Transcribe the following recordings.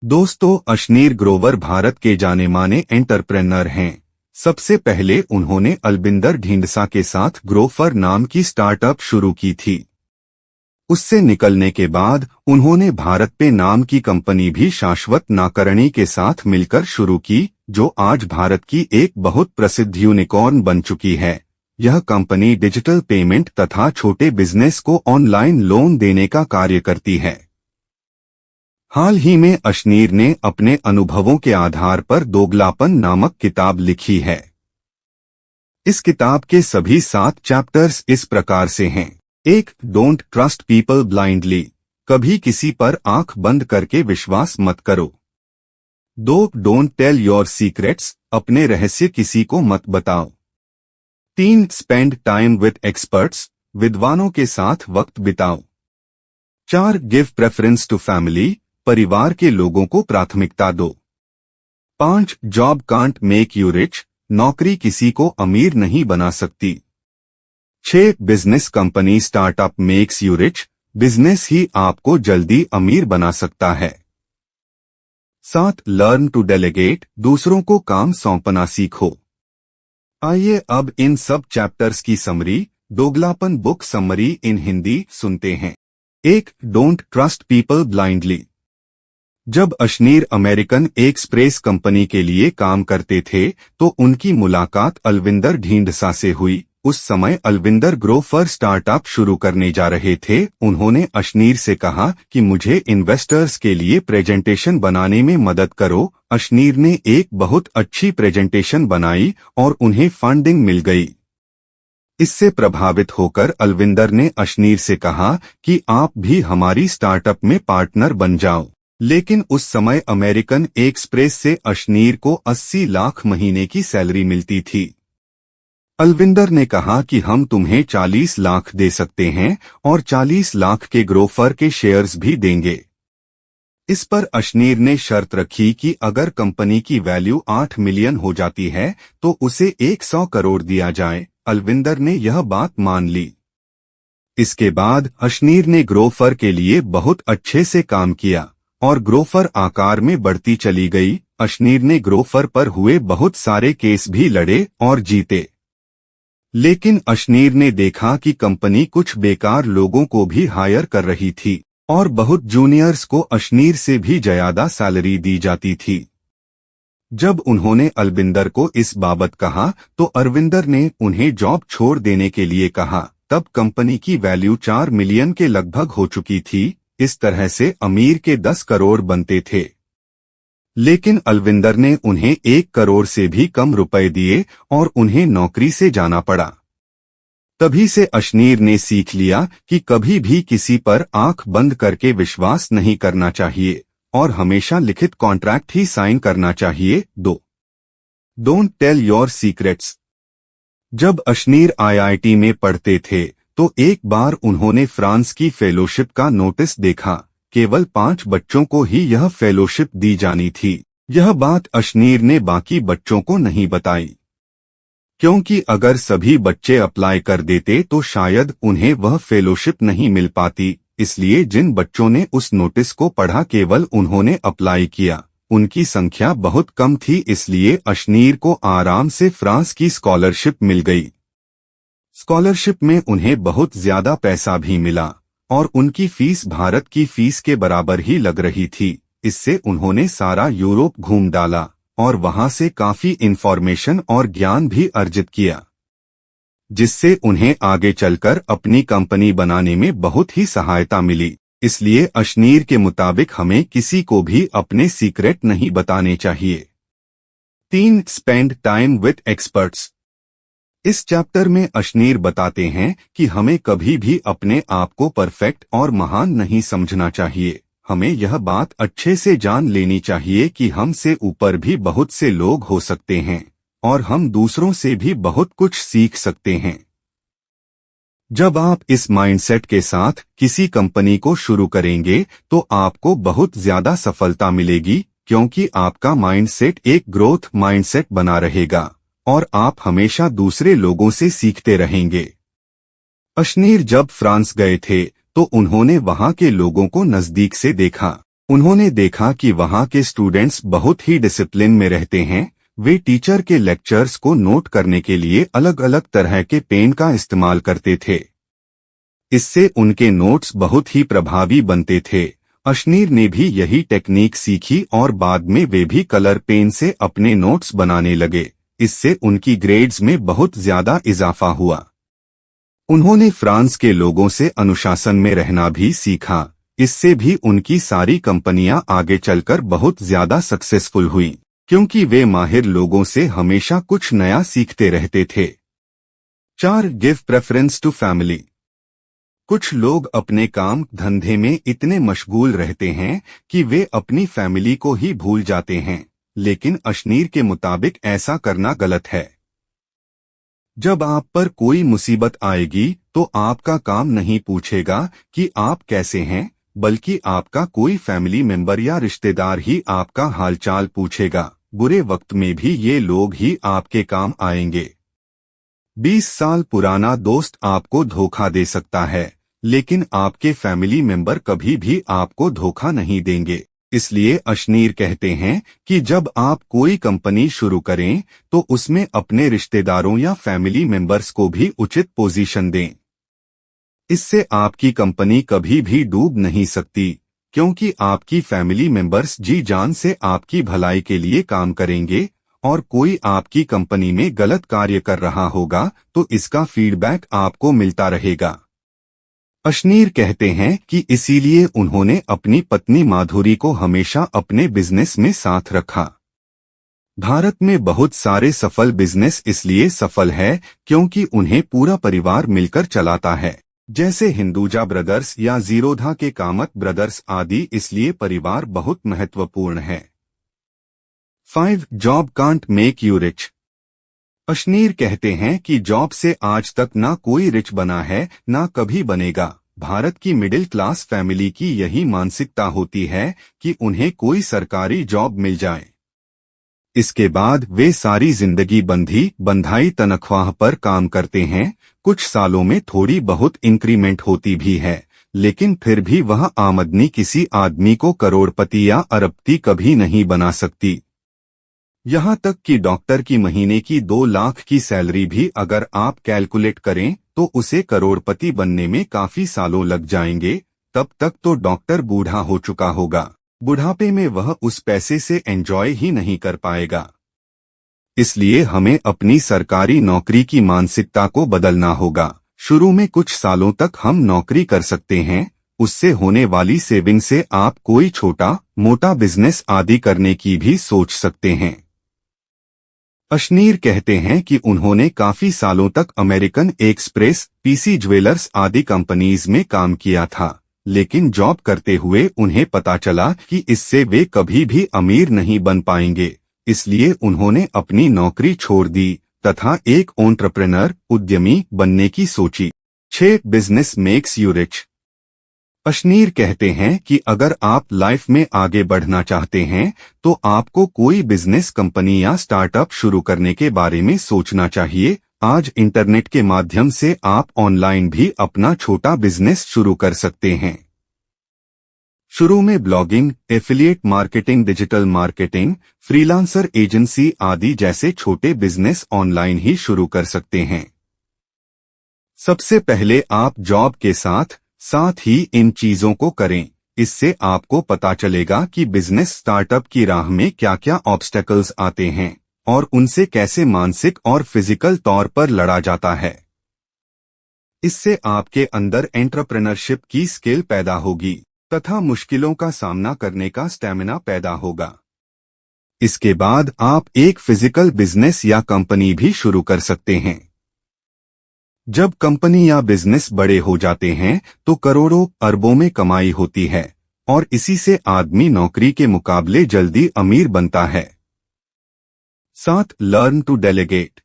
दोस्तों, अशनीर ग्रोवर भारत के जाने माने एंटरप्रेन्योर हैं। सबसे पहले उन्होंने अलविंदर ढींडसा के साथ ग्रोफर नाम की स्टार्टअप शुरू की थी। उससे निकलने के बाद उन्होंने भारत पे नाम की कंपनी भी शाश्वत नाकर्णी के साथ मिलकर शुरू की, जो आज भारत की एक बहुत प्रसिद्ध यूनिकॉर्न बन चुकी है। यह कंपनी डिजिटल पेमेंट तथा छोटे बिजनेस को ऑनलाइन लोन देने का कार्य करती है। हाल ही में अशनीर ने अपने अनुभवों के आधार पर दोगलापन नामक किताब लिखी है। इस किताब के सभी 7 चैप्टर्स इस प्रकार से हैं। 1. डोंट ट्रस्ट पीपल ब्लाइंडली, कभी किसी पर आंख बंद करके विश्वास मत करो। 2. डोंट टेल योर सीक्रेट्स, अपने रहस्य किसी को मत बताओ। 3. स्पेंड टाइम विद एक्सपर्ट्स, विद्वानों के साथ वक्त बिताओ। 4. गिव प्रेफरेंस टू फैमिली, परिवार के लोगों को प्राथमिकता दो। 5. Job can't make you rich, नौकरी किसी को अमीर नहीं बना सकती। 6. Business company startup makes you rich, business ही आपको जल्दी अमीर बना सकता है। 7. लर्न टू डेलीगेट, दूसरों को काम सौंपना सीखो। आइए अब इन सब चैप्टर्स की summary, Doglapan book summary in Hindi सुनते हैं। 1. Don't trust people blindly. जब अशनीर अमेरिकन एक्सप्रेस कंपनी के लिए काम करते थे तो उनकी मुलाकात अलविंदर ढींडसा से हुई। उस समय अलविंदर ग्रोफर स्टार्टअप शुरू करने जा रहे थे। उन्होंने अशनीर से कहा कि मुझे इन्वेस्टर्स के लिए प्रेजेंटेशन बनाने में मदद करो। अशनीर ने एक बहुत अच्छी प्रेजेंटेशन बनाई और उन्हें फंडिंग मिल गई। इससे प्रभावित होकर अलविंदर ने अशनीर से कहा कि आप भी हमारी स्टार्टअप में पार्टनर बन जाओ। लेकिन उस समय अमेरिकन एक्सप्रेस से अशनीर को 80 लाख महीने की सैलरी मिलती थी। अलविंदर ने कहा कि हम तुम्हें 40 लाख दे सकते हैं और 40 लाख के ग्रोफर के शेयर्स भी देंगे। इस पर अशनीर ने शर्त रखी कि अगर कंपनी की वैल्यू 8 मिलियन हो जाती है तो उसे 100 करोड़ दिया जाए। अलविंदर ने यह बात मान ली। इसके बाद अशनीर ने ग्रोफर के लिए बहुत अच्छे से काम किया और ग्रोफर आकार में बढ़ती चली गई। अशनीर ने ग्रोफर पर हुए बहुत सारे केस भी लड़े और जीते। लेकिन अशनीर ने देखा कि कंपनी कुछ बेकार लोगों को भी हायर कर रही थी और बहुत जूनियर्स को अशनीर से भी ज्यादा सैलरी दी जाती थी। जब उन्होंने अलविंदर को इस बाबत कहा तो अरविंदर ने उन्हें जॉब छोड़ देने के लिए कहा। तब कंपनी की वैल्यू 4 मिलियन के लगभग हो चुकी थी। इस तरह से अमीर के 10 करोड़ बनते थे। लेकिन अलविंदर ने उन्हें 1 करोड़ से भी कम रुपए दिए और उन्हें नौकरी से जाना पड़ा। तभी से अशनीर ने सीख लिया कि कभी भी किसी पर आंख बंद करके विश्वास नहीं करना चाहिए और हमेशा लिखित कॉन्ट्रैक्ट ही साइन करना चाहिए। 2. Don't tell your secrets. जब अशनीर आईआईटी में पढ़ते थे तो एक बार उन्होंने फ्रांस की फेलोशिप का नोटिस देखा। केवल 5 बच्चों को ही यह फेलोशिप दी जानी थी। यह बात अशनीर ने बाकी बच्चों को नहीं बताई, क्योंकि अगर सभी बच्चे अप्लाई कर देते तो शायद उन्हें वह फेलोशिप नहीं मिल पाती। इसलिए जिन बच्चों ने उस नोटिस को पढ़ा केवल उन्होंने अप्लाई किया। उनकी संख्या बहुत कम थी, इसलिए अशनीर को आराम से फ्रांस की स्कॉलरशिप मिल गई। स्कॉलरशिप में उन्हें बहुत ज्यादा पैसा भी मिला और उनकी फीस भारत की फीस के बराबर ही लग रही थी। इससे उन्होंने सारा यूरोप घूम डाला और वहां से काफी इंफॉर्मेशन और ज्ञान भी अर्जित किया, जिससे उन्हें आगे चलकर अपनी कंपनी बनाने में बहुत ही सहायता मिली। इसलिए अशनीर के मुताबिक हमें किसी को भी अपने सीक्रेट नहीं बताने चाहिए। 3. Spend time with experts. इस चैप्टर में अशनीर बताते हैं कि हमें कभी भी अपने आप को परफेक्ट और महान नहीं समझना चाहिए। हमें यह बात अच्छे से जान लेनी चाहिए कि हमसे ऊपर भी बहुत से लोग हो सकते हैं और हम दूसरों से भी बहुत कुछ सीख सकते हैं। जब आप इस माइंडसेट के साथ किसी कंपनी को शुरू करेंगे तो आपको बहुत ज्यादा सफलता मिलेगी, क्योंकि आपका माइंडसेट एक ग्रोथ माइंडसेट बना रहेगा और आप हमेशा दूसरे लोगों से सीखते रहेंगे। अशनीर जब फ्रांस गए थे तो उन्होंने वहां के लोगों को नजदीक से देखा। उन्होंने देखा कि वहां के स्टूडेंट्स बहुत ही डिसिप्लिन में रहते हैं। वे टीचर के लेक्चर्स को नोट करने के लिए अलग अलग तरह के पेन का इस्तेमाल करते थे। इससे उनके नोट्स बहुत ही प्रभावी बनते थे। अशनीर ने भी यही टेक्निक सीखी और बाद में वे भी कलर पेन से अपने नोट्स बनाने लगे। इससे उनकी ग्रेड्स में बहुत ज्यादा इजाफा हुआ। उन्होंने फ्रांस के लोगों से अनुशासन में रहना भी सीखा। इससे भी उनकी सारी कंपनियां आगे चलकर बहुत ज्यादा सक्सेसफुल हुई, क्योंकि वे माहिर लोगों से हमेशा कुछ नया सीखते रहते थे। 4. Give preference to family. कुछ लोग अपने काम धंधे में इतने मशगूल रहते हैं कि वे अपनी फैमिली को ही भूल जाते हैं, लेकिन अशनीर के मुताबिक ऐसा करना गलत है। जब आप पर कोई मुसीबत आएगी तो आपका काम नहीं पूछेगा कि आप कैसे हैं, बल्कि आपका कोई फैमिली मेंबर या रिश्तेदार ही आपका हालचाल पूछेगा। बुरे वक्त में भी ये लोग ही आपके काम आएंगे। 20 साल पुराना दोस्त आपको धोखा दे सकता है, लेकिन आपके फैमिली मेंबर कभी भी आपको धोखा नहीं देंगे। इसलिए अशनीर कहते हैं कि जब आप कोई कंपनी शुरू करें तो उसमें अपने रिश्तेदारों या फैमिली मेंबर्स को भी उचित पोजीशन दें। इससे आपकी कंपनी कभी भी डूब नहीं सकती, क्योंकि आपकी फैमिली मेंबर्स जी जान से आपकी भलाई के लिए काम करेंगे, और कोई आपकी कंपनी में गलत कार्य कर रहा होगा तो इसका फीडबैक आपको मिलता रहेगा। अशनीर कहते हैं कि इसीलिए उन्होंने अपनी पत्नी माधुरी को हमेशा अपने बिजनेस में साथ रखा। भारत में बहुत सारे सफल बिजनेस इसलिए सफल है क्योंकि उन्हें पूरा परिवार मिलकर चलाता है, जैसे हिंदुजा ब्रदर्स या जीरोधा के कामत ब्रदर्स आदि। इसलिए परिवार बहुत महत्वपूर्ण है। 5. Job can't make you rich. Ashneer कहते हैं कि जॉब से आज तक ना कोई रिच बना है, ना कभी बनेगा। भारत की मिडिल क्लास फैमिली की यही मानसिकता होती है कि उन्हें कोई सरकारी जॉब मिल जाए, इसके बाद वे सारी जिंदगी बंधाई तनख्वाह पर काम करते हैं। कुछ सालों में थोड़ी बहुत इंक्रीमेंट होती भी है, लेकिन फिर भी वह आमदनी किसी आदमी को करोड़पति या अरबपति कभी नहीं बना सकती। यहाँ तक कि डॉक्टर की महीने की 2 लाख की सैलरी भी अगर आप कैलकुलेट करें तो उसे करोड़पति बनने में काफी सालों लग जाएंगे। तब तक तो डॉक्टर बूढ़ा हो चुका होगा। बुढ़ापे में वह उस पैसे से एंजॉय ही नहीं कर पाएगा। इसलिए हमें अपनी सरकारी नौकरी की मानसिकता को बदलना होगा। शुरू में कुछ सालों तक हम नौकरी कर सकते हैं, उससे होने वाली सेविंग से आप कोई छोटा मोटा बिजनेस आदि करने की भी सोच सकते हैं। अशनीर कहते हैं कि उन्होंने काफी सालों तक अमेरिकन एक्सप्रेस, पीसी ज्वेलर्स आदि कंपनीज में काम किया था, लेकिन जॉब करते हुए उन्हें पता चला कि इससे वे कभी भी अमीर नहीं बन पाएंगे। इसलिए उन्होंने अपनी नौकरी छोड़ दी तथा एक एंटरप्रेन्योर, उद्यमी बनने की सोची। 6. Business makes you rich. Ashneer कहते हैं कि अगर आप लाइफ में आगे बढ़ना चाहते हैं तो आपको कोई बिजनेस, कंपनी या स्टार्टअप शुरू करने के बारे में सोचना चाहिए। आज इंटरनेट के माध्यम से आप ऑनलाइन भी अपना छोटा बिजनेस शुरू कर सकते हैं। शुरू में blogging, affiliate marketing, digital marketing, freelancer agency आदि जैसे छोटे बिजनेस ऑनलाइन ही शुरू कर सकते हैं। सबसे पहले आप जॉब के साथ ही इन चीजों को करें। इससे आपको पता चलेगा कि बिजनेस स्टार्टअप की राह में क्या क्या ऑब्स्टेकल्स आते हैं और उनसे कैसे मानसिक और फिजिकल तौर पर लड़ा जाता है। इससे आपके अंदर एंटरप्रेन्योरशिप की स्किल पैदा होगी तथा मुश्किलों का सामना करने का स्टैमिना पैदा होगा। इसके बाद आप एक फिजिकल बिजनेस या कंपनी भी शुरू कर सकते हैं। जब कंपनी या बिजनेस बड़े हो जाते हैं तो करोड़ों अरबों में कमाई होती है और इसी से आदमी नौकरी के मुकाबले जल्दी अमीर बनता है। 7. Learn to delegate.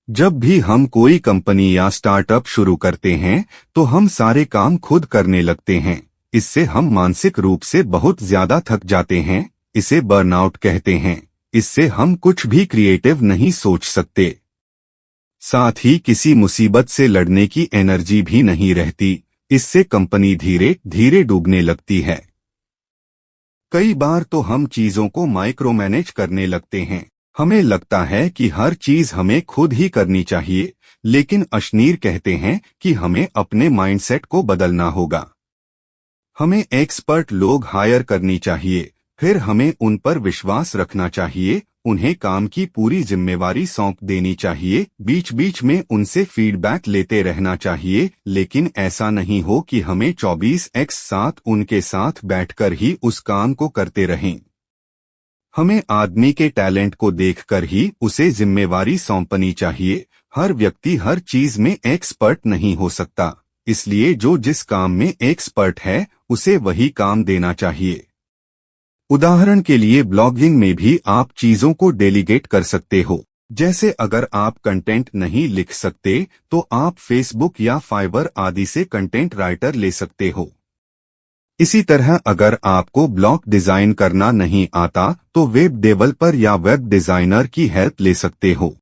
जब भी हम कोई कंपनी या स्टार्टअप शुरू करते हैं तो हम सारे काम खुद करने लगते हैं। इससे हम मानसिक रूप से बहुत ज्यादा थक जाते हैं। इसे बर्नआउट कहते हैं। इससे हम कुछ भी क्रिएटिव नहीं सोच सकते। साथ ही किसी मुसीबत से लड़ने की एनर्जी भी नहीं रहती। इससे कंपनी धीरे धीरे डूबने लगती है। कई बार तो हम चीजों को माइक्रो मैनेज करने लगते हैं। हमें लगता है कि हर चीज हमें खुद ही करनी चाहिए, लेकिन अशनीर कहते हैं कि हमें अपने माइंडसेट को बदलना होगा। हमें एक्सपर्ट लोग हायर करनी चाहिए, फिर हमें उन पर विश्वास रखना चाहिए, उन्हें काम की पूरी जिम्मेवारी सौंप देनी चाहिए, बीच बीच में उनसे फीडबैक लेते रहना चाहिए, लेकिन ऐसा नहीं हो कि हमें 24x7 उनके साथ बैठकर ही उस काम को करते रहें। हमें आदमी के टैलेंट को देखकर ही उसे जिम्मेवारी सौंपनी चाहिए। हर व्यक्ति हर चीज में एक्सपर्ट नहीं हो सकता, इसलिए जो जिस काम में एक्सपर्ट है उसे वही काम देना चाहिए। उदाहरण के लिए ब्लॉगिंग में भी आप चीजों को डेलीगेट कर सकते हो। जैसे अगर आप कंटेंट नहीं लिख सकते तो आप फेसबुक या फाइवर आदि से कंटेंट राइटर ले सकते हो। इसी तरह अगर आपको ब्लॉग डिजाइन करना नहीं आता तो वेब डेवलपर या वेब डिजाइनर की हेल्प ले सकते हो।